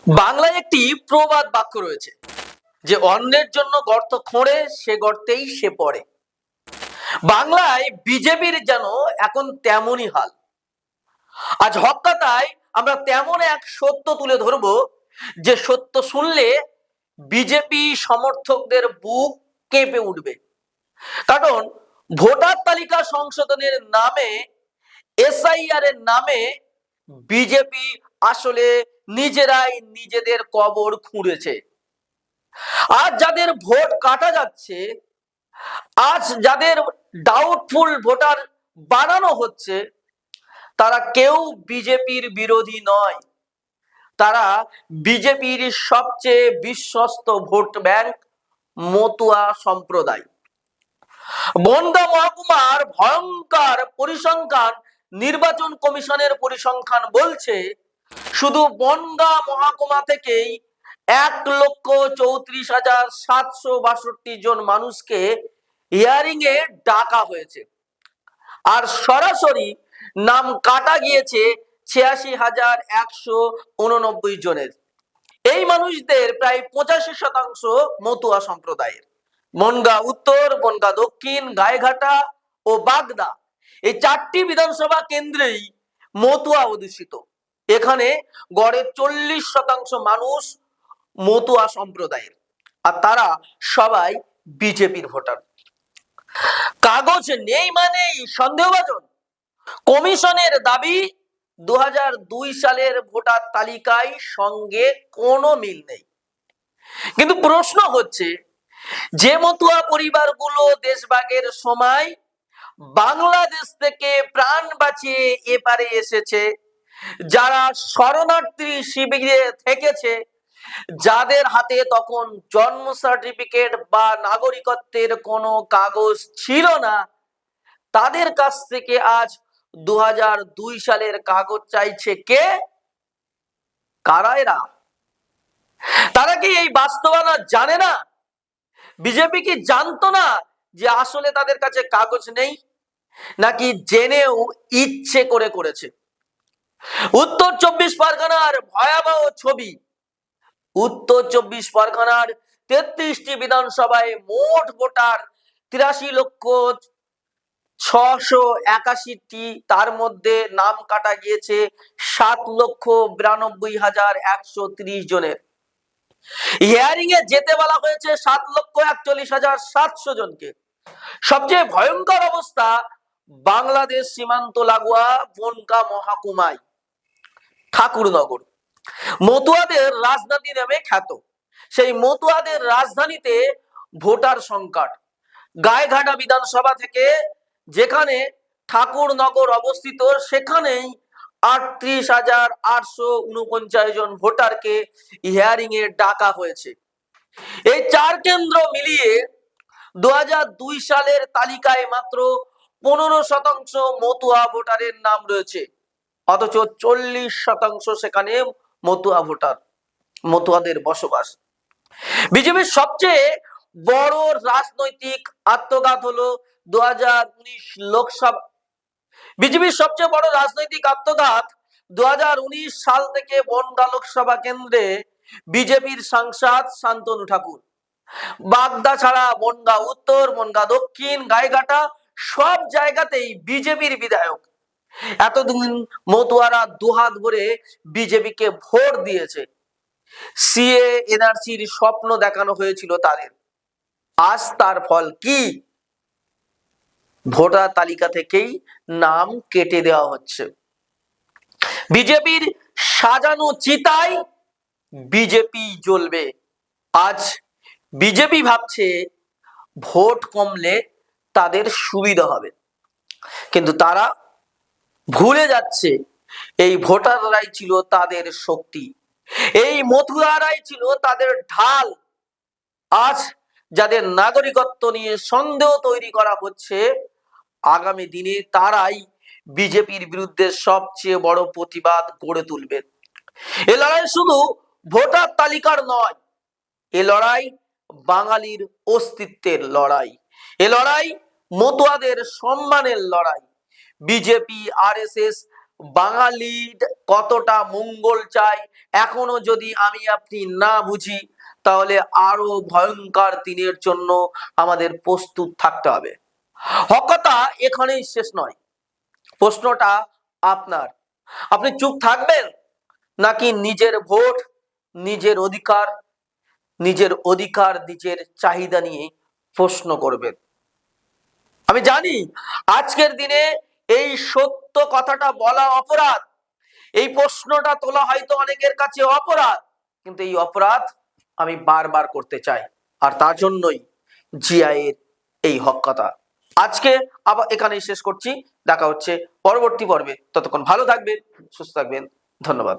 বাংলায় একটি প্রবাদ বাক্য রয়েছে যে অন্যের জন্য গর্ত খোঁড়ে সে গর্তেই সে পড়ে। বাংলায় বিজেপির যেন এখন তেমনই হাল। আজ হক্কাতায় আমরা তেমন এক সত্য তুলে ধরব যে সত্য শুনলে বিজেপি সমর্থকদের বুক কেঁপে উঠবে। কারণ ভোটার তালিকা সংশোধনের নামে, এসআইআর এর নামে বিজেপি আসলে নিজেরাই নিজেদের কবর খুঁড়েছে। আজ যাদের ভোট কাটা যাচ্ছে, আজ যাদের ডাউটফুল ভোটার বানানো হচ্ছে, তারা কেউ বিজেপির বিরোধী নয়। তারা বিজেপির সবচেয়ে বিশ্বস্ত ভোট ব্যাংক মতুয়া সম্প্রদায়। বনগাঁ মহকুমার ভয়ঙ্কর পরিসংখ্যান নির্বাচন কমিশনের পরিসংখ্যান বলছে শুধু বনগাঁ মহকুমা থেকেই 1,34,762 জন মানুষকে হিয়ারিং এ ডাকা হয়েছে, আর সরাসরি নাম কাটা গিয়েছে 86,189 জনের। এই মানুষদের প্রায় 85% মতুয়া সম্প্রদায়ের। বনগাঁ উত্তর, বনগাঁ দক্ষিণ, গাইঘাটা ও বাগদা এই 4টি বিধানসভা কেন্দ্রেই মতুয়া অধ্যুষিত। এখানে গড়ে 40% মানুষ মতুয়া সম্প্রদায়ের, আর তারা সবাই বিজেপির ভোটার। কাগজ নেই মানেই সন্দেহভাজন। কমিশনের দাবি 2002 সালের ভোটার তালিকায় সঙ্গে কোনো মিল নেই। কিন্তু প্রশ্ন হচ্ছে, যে মতুয়া পরিবারগুলো দেশভাগের সময় বাংলাদেশ থেকে প্রাণ বাঁচিয়ে এপারে এসেছে, যারা শরণার্থী শিবিরে থেকেছে, যাদের হাতে তখন জন্ম সার্টিফিকেট বা নাগরিকত্বের কোনো কাগজ ছিল না, তাদের কাছ থেকে আজ 2002 সালের কাগজ চাইছে কে? কারা এরা? তারা কি এই বাস্তবতা জানে না? বিজেপি কি জানতো না যে আসলে তাদের কাছে কাগজ নেই, নাকি জেনেও ইচ্ছে করে করেছে? উত্তর 24 পরগনার ভয়াবহ ছবি। উত্তর 24 পরগনার 33টি বিধানসভায় মোট ভোটার 83,681টি, তার মধ্যে নাম কাটা গিয়েছে 7,92,130 জনের। হিয়ারিং এ যেতে বলা হয়েছে 7,41,700 জনকে। সবচেয়ে ভয়ঙ্কর অবস্থা বাংলাদেশ সীমান্ত লাগোয়া বনগাঁ মহকুমায় ঠাকুরনগর, মতুয়াদের রাজধানী নামে খ্যাত। সেই মতুয়াদের রাজধানীতে ভোটার সংকট। গাইঘাটা বিধানসভা থেকে যেখানে ঠাকুরনগর অবস্থিত, সেখানেই 38,849 জন ভোটারকে হিয়ারিং এ ডাকা হয়েছে। এই 4 কেন্দ্র মিলিয়ে 2002 সালের তালিকায় মাত্র 15% মতুয়া ভোটারের নাম রয়েছে, অথচ 40% সেখানে মতুয়া ভোটার, মতুয়াদের বসবাস। বিজেপির সবচেয়ে বড় রাজনৈতিক আত্মঘাত হলো 2019 লোকসভা। বিজেপির সবচেয়ে বড় রাজনৈতিক আত্মঘাত 2019 সাল থেকে বনগাঁ লোকসভা কেন্দ্রে বিজেপির সাংসদ শান্তনু ঠাকুর। বাগদা ছাড়া বনগাঁ উত্তর, বনগাঁ দক্ষিণ, গাইঘাটা সব জায়গাতেই বিজেপির বিধায়ক। এতদিন মতুয়ারা দুহাত ভরে বিজেপিকে ভোট দিয়েছে। সিএ এনআরসির স্বপ্ন দেখানো হয়েছিল তাদের। আজ তার ফল কি? ভোটার তালিকা থেকেই নাম কেটে দেওয়া হচ্ছে। বিজেপির সাজানো চিতায় বিজেপি জ্বলবে। আজ বিজেপি ভাবছে ভোট কমলে তাদের সুবিধা হবে, কিন্তু তারা ভুলে যাচ্ছে এই ভোটাররাই ছিল তাদের শক্তি, এই মতুয়ারাই ছিল তাদের ঢাল। আজ যাদের নাগরিকত্ব নিয়ে সন্দেহ তৈরি করা হচ্ছে, আগামী দিনে তারাই বিজেপির বিরুদ্ধে সবচেয়ে বড় প্রতিবাদ গড়ে তুলবে। এ লড়াই শুধু ভোটার তালিকার নয়, এ লড়াই বাঙালির অস্তিত্বের লড়াই, এ লড়াই মতুয়াদের সম্মানের লড়াই। বিজেপি, আরএসএস বাঙালির কতটা মঙ্গল চায় এখনো যদি আমি আপনি না বুঝি, তাহলে আরো ভয়ঙ্কর দিনের জন্য আমাদের প্রস্তুত থাকতে হবে। হক কথা এখানেই শেষ নয়, প্রশ্নটা আপনার। আপনি চুপ থাকবেন নাকি নিজের ভোট, নিজের অধিকার, নিজের চাহিদা নিয়ে প্রশ্ন করবেন? আমি জানি আজকের দিনে এই সত্য কথাটা বলা অপরাধ, এই প্রশ্নটা তোলা হয়তো অনেকের কাছে অপরাধ, কিন্তু এই অপরাধ আমি বারবার করতে চাই, আর তার জন্যই জিআইয়ের এই হক কথা। আজকে আবার এখানেই শেষ করছি, দেখা হচ্ছে পরবর্তী পর্বে। ততক্ষণ ভালো থাকবেন, সুস্থ থাকবেন, ধন্যবাদ।